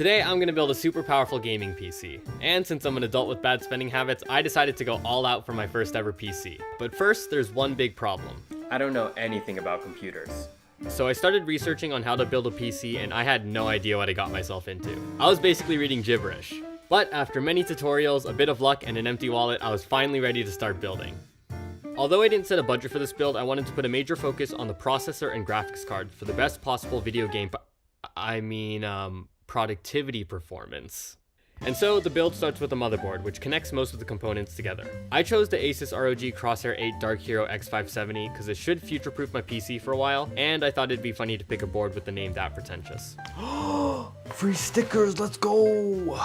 Today I'm going to build a super powerful gaming PC, and since I'm an adult with bad spending habits, I decided to go all out for my first ever PC. But first, there's one big problem. I don't know anything about computers. So I started researching on how to build a PC and I had no idea what I got myself into. I was basically reading gibberish. But after many tutorials, a bit of luck, and an empty wallet, I was finally ready to start building. Although I didn't set a budget for this build, I wanted to put a major focus on the processor and graphics card for the best possible video game productivity performance. And so the build starts with a motherboard, which connects most of the components together. I chose the Asus ROG Crosshair 8 Dark Hero X570 because it should future-proof my PC for a while, and I thought it'd be funny to pick a board with the name that pretentious. Free stickers, let's go!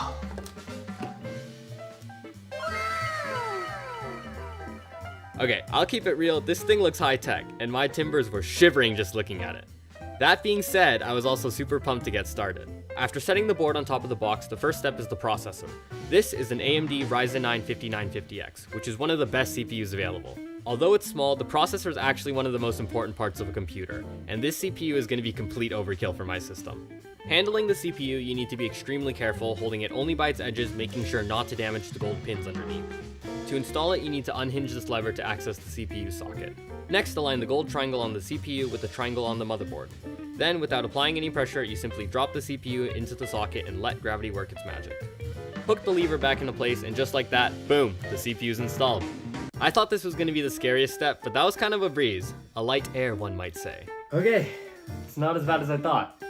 Okay, I'll keep it real, this thing looks high-tech, and my timbers were shivering just looking at it. That being said, I was also super pumped to get started. After setting the board on top of the box, the first step is the processor. This is an AMD Ryzen 9 5950X, which is one of the best CPUs available. Although it's small, the processor is actually one of the most important parts of a computer, and this CPU is going to be complete overkill for my system. Handling the CPU, you need to be extremely careful, holding it only by its edges, making sure not to damage the gold pins underneath. To install it, you need to unhinge this lever to access the CPU socket. Next, align the gold triangle on the CPU with the triangle on the motherboard. Then, without applying any pressure, you simply drop the CPU into the socket and let gravity work its magic. Hook the lever back into place, and just like that, boom, the CPU's installed. I thought this was going to be the scariest step, but that was kind of a breeze. A light air, one might say. Okay, it's not as bad as I thought.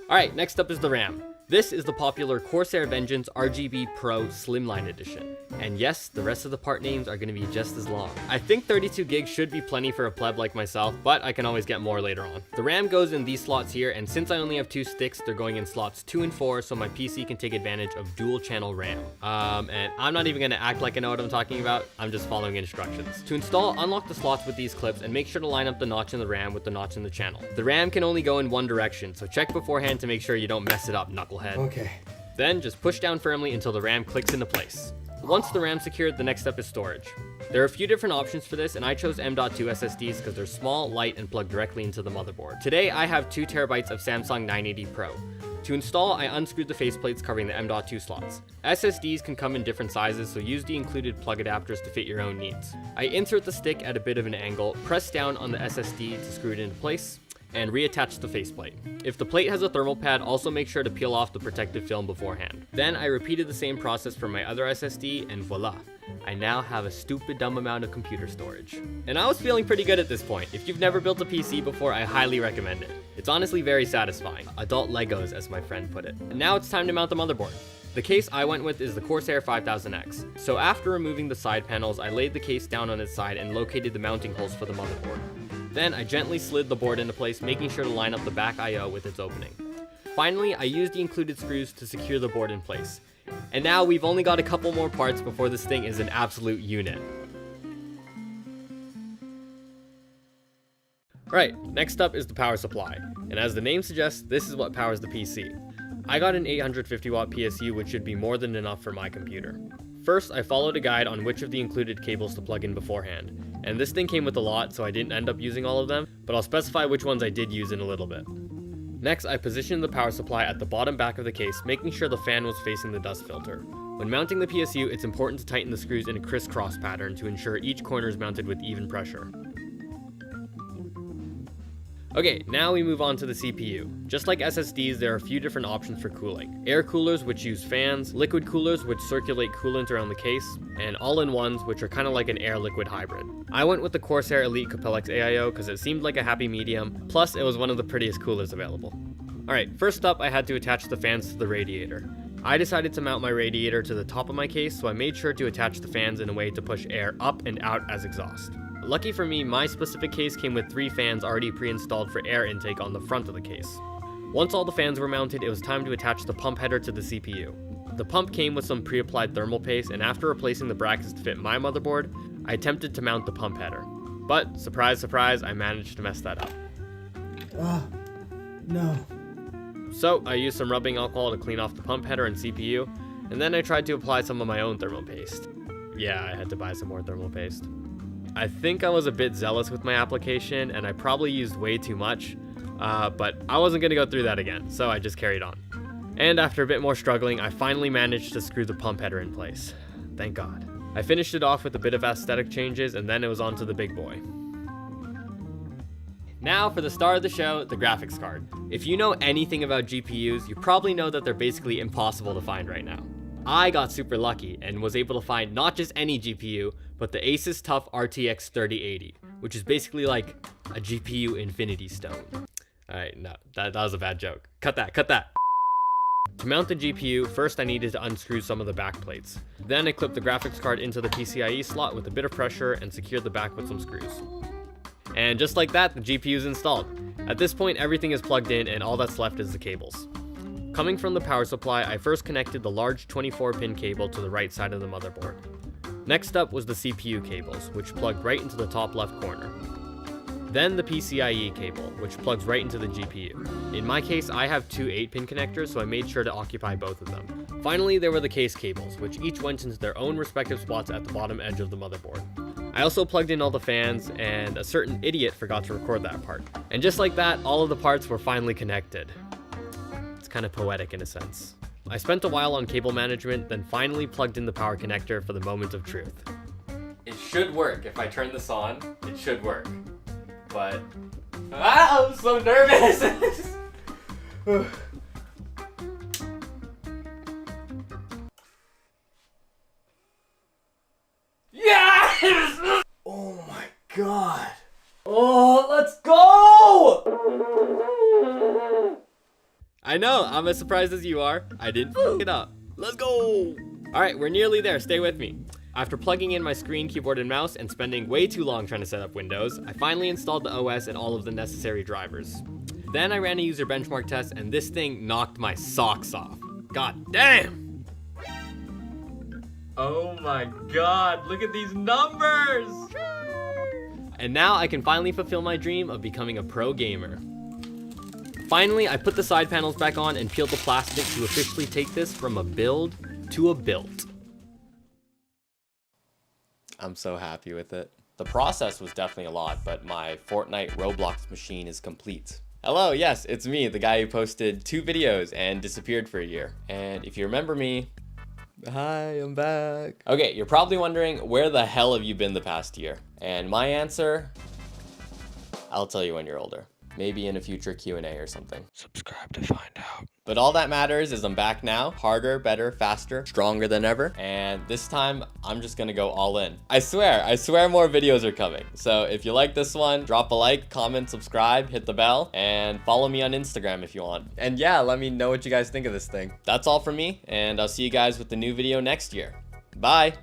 Alright, next up is the RAM. This is the popular Corsair Vengeance RGB Pro Slimline Edition. And yes, the rest of the part names are going to be just as long. I think 32 gigs should be plenty for a pleb like myself, but I can always get more later on. The RAM goes in these slots here, and since I only have 2 sticks, they're going in slots 2 and 4, so my PC can take advantage of dual channel RAM. And I'm not even going to act like I know what I'm talking about, I'm just following instructions. To install, unlock the slots with these clips and make sure to line up the notch in the RAM with the notch in the channel. The RAM can only go in one direction, so check beforehand to make sure you don't mess it up, knucklehead. Okay. Then just push down firmly until the RAM clicks into place. Once the RAM's secured, the next step is storage. There are a few different options for this, and I chose M.2 SSDs because they're small, light, and plug directly into the motherboard. Today, I have 2 TB of Samsung 980 Pro. To install, I unscrewed the faceplates covering the M.2 slots. SSDs can come in different sizes, so use the included plug adapters to fit your own needs. I insert the stick at a bit of an angle, press down on the SSD to screw it into place, and reattach the faceplate. If the plate has a thermal pad, also make sure to peel off the protective film beforehand. Then I repeated the same process for my other SSD, and voila, I now have a stupid dumb amount of computer storage. And I was feeling pretty good at this point. If you've never built a PC before, I highly recommend it. It's honestly very satisfying. Adult Legos, as my friend put it. And now it's time to mount the motherboard. The case I went with is the Corsair 5000X. So after removing the side panels, I laid the case down on its side and located the mounting holes for the motherboard. Then I gently slid the board into place, making sure to line up the back I/O with its opening. Finally, I used the included screws to secure the board in place. And now we've only got a couple more parts before this thing is an absolute unit. Right, next up is the power supply. And as the name suggests, this is what powers the PC. I got an 850 watt PSU, which should be more than enough for my computer. First, I followed a guide on which of the included cables to plug in beforehand. And this thing came with a lot, so I didn't end up using all of them, but I'll specify which ones I did use in a little bit. Next, I positioned the power supply at the bottom back of the case, making sure the fan was facing the dust filter. When mounting the PSU, it's important to tighten the screws in a crisscross pattern to ensure each corner is mounted with even pressure. Okay, now we move on to the CPU. Just like SSDs, there are a few different options for cooling. Air coolers, which use fans, liquid coolers, which circulate coolant around the case, and all-in-ones, which are kind of like an air-liquid hybrid. I went with the Corsair Elite Capellex AIO because it seemed like a happy medium, plus it was one of the prettiest coolers available. Alright, first up I had to attach the fans to the radiator. I decided to mount my radiator to the top of my case, so I made sure to attach the fans in a way to push air up and out as exhaust. Lucky for me, my specific case came with 3 fans already pre-installed for air intake on the front of the case. Once all the fans were mounted, it was time to attach the pump header to the CPU. The pump came with some pre-applied thermal paste, and after replacing the brackets to fit my motherboard, I attempted to mount the pump header. But, surprise surprise, I managed to mess that up. No. So, I used some rubbing alcohol to clean off the pump header and CPU, and then I tried to apply some of my own thermal paste. Yeah, I had to buy some more thermal paste. I think I was a bit zealous with my application, and I probably used way too much, but I wasn't going to go through that again, so I just carried on. And after a bit more struggling, I finally managed to screw the pump header in place. Thank God. I finished it off with a bit of aesthetic changes, and then it was on to the big boy. Now for the star of the show, the graphics card. If you know anything about GPUs, you probably know that they're basically impossible to find right now. I got super lucky and was able to find not just any GPU, but the Asus TUF RTX 3080, which is basically like a GPU infinity stone. Alright, no, that was a bad joke. Cut that. To mount the GPU, first I needed to unscrew some of the back plates. Then I clipped the graphics card into the PCIe slot with a bit of pressure and secured the back with some screws. And just like that, the GPU is installed. At this point, everything is plugged in and all that's left is the cables. Coming from the power supply, I first connected the large 24-pin cable to the right side of the motherboard. Next up was the CPU cables, which plugged right into the top left corner. Then the PCIe cable, which plugs right into the GPU. In my case, I have two 8-pin connectors, so I made sure to occupy both of them. Finally, there were the case cables, which each went into their own respective spots at the bottom edge of the motherboard. I also plugged in all the fans, and a certain idiot forgot to record that part. And just like that, all of the parts were finally connected. It's kind of poetic in a sense. I spent a while on cable management, then finally plugged in the power connector for the moment of truth. It should work. If I turn this on, it should work. But I'm so nervous. Yes! Oh my god. Oh, let's go! I know, I'm as surprised as you are. I didn't f it up. Let's go! Alright, we're nearly there, stay with me. After plugging in my screen, keyboard, and mouse, and spending way too long trying to set up Windows, I finally installed the OS and all of the necessary drivers. Then I ran a user benchmark test, and this thing knocked my socks off. God damn! Oh my god, look at these numbers! And now I can finally fulfill my dream of becoming a pro gamer. Finally, I put the side panels back on and peeled the plastic to officially take this from a build to a built. I'm so happy with it. The process was definitely a lot, but my Fortnite Roblox machine is complete. Hello, yes, it's me, the guy who posted 2 videos and disappeared for a year. And if you remember me, hi, I'm back. Okay, you're probably wondering, where the hell have you been the past year? And my answer, I'll tell you when you're older. Maybe in a future Q&A or something. Subscribe to find out. But all that matters is I'm back now, harder, better, faster, stronger than ever. And this time, I'm just gonna go all in. I swear more videos are coming. So if you like this one, drop a like, comment, subscribe, hit the bell, and follow me on Instagram if you want. And yeah, let me know what you guys think of this thing. That's all from me, and I'll see you guys with the new video next year. Bye!